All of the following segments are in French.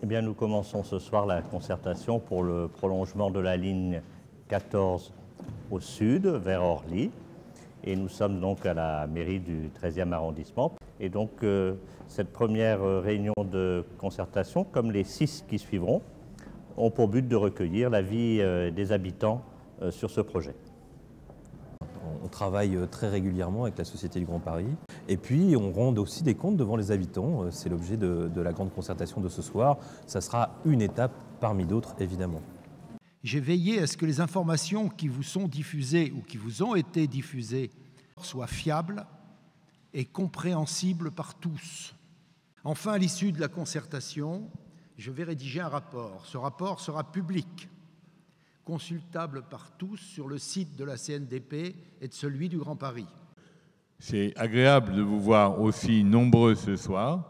Eh bien, nous commençons ce soir la concertation pour le prolongement de la ligne 14 au sud, vers Orly. Et nous sommes donc à la mairie du 13e arrondissement. Et donc, cette première réunion de concertation, comme les 6 qui suivront, ont pour but de recueillir l'avis des habitants sur ce projet. On travaille très régulièrement avec la Société du Grand Paris. Et puis, on rend aussi des comptes devant les habitants. C'est l'objet de la grande concertation de ce soir. Ça sera une étape parmi d'autres, évidemment. J'ai veillé à ce que les informations qui vous sont diffusées ou qui vous ont été diffusées soient fiables et compréhensibles par tous. Enfin, à l'issue de la concertation, je vais rédiger un rapport. Ce rapport sera public, consultable par tous sur le site de la CNDP et de celui du Grand Paris. C'est agréable de vous voir aussi nombreux ce soir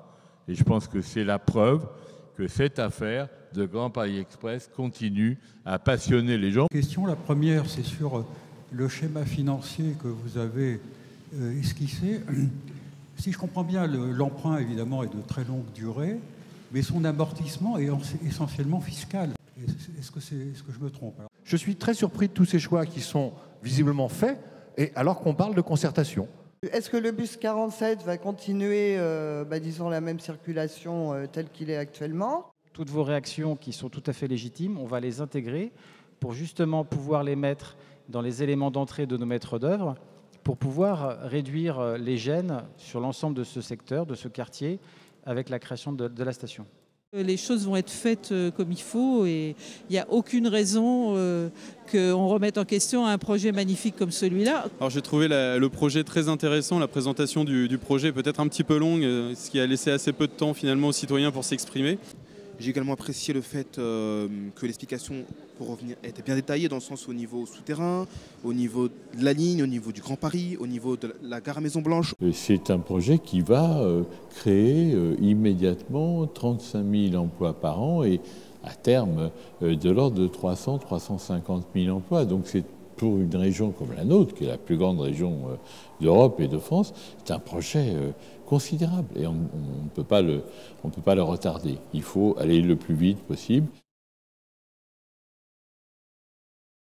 et je pense que c'est la preuve que cette affaire de Grand Paris Express continue à passionner les gens. La première, c'est sur le schéma financier que vous avez esquissé. Si je comprends bien, l'emprunt évidemment est de très longue durée, mais son amortissement est essentiellement fiscal. Est-ce que je me trompe? Je suis très surpris de tous ces choix qui sont visiblement faits, et alors qu'on parle de concertation. Est-ce que le bus 47 va continuer, disons, la même circulation telle qu'il est actuellement? Toutes vos réactions qui sont tout à fait légitimes, on va les intégrer pour justement pouvoir les mettre dans les éléments d'entrée de nos maîtres d'œuvre, pour pouvoir réduire les gênes sur l'ensemble de ce secteur, de ce quartier, avec la création de la station. Les choses vont être faites comme il faut et il n'y a aucune raison qu'on remette en question un projet magnifique comme celui-là. Alors j'ai trouvé le projet très intéressant, la présentation du projet peut-être un petit peu longue, ce qui a laissé assez peu de temps finalement aux citoyens pour s'exprimer. J'ai également apprécié le fait que l'explication, pour revenir, était bien détaillée dans le sens au niveau souterrain, au niveau de la ligne, au niveau du Grand Paris, au niveau de la gare à Maison-Blanche. C'est un projet qui va créer immédiatement 35 000 emplois par an et à terme de l'ordre de 300-350 000 emplois. Donc c'est pour une région comme la nôtre, qui est la plus grande région d'Europe et de France, c'est un projet considérable et on ne peut pas le retarder. Il faut aller le plus vite possible.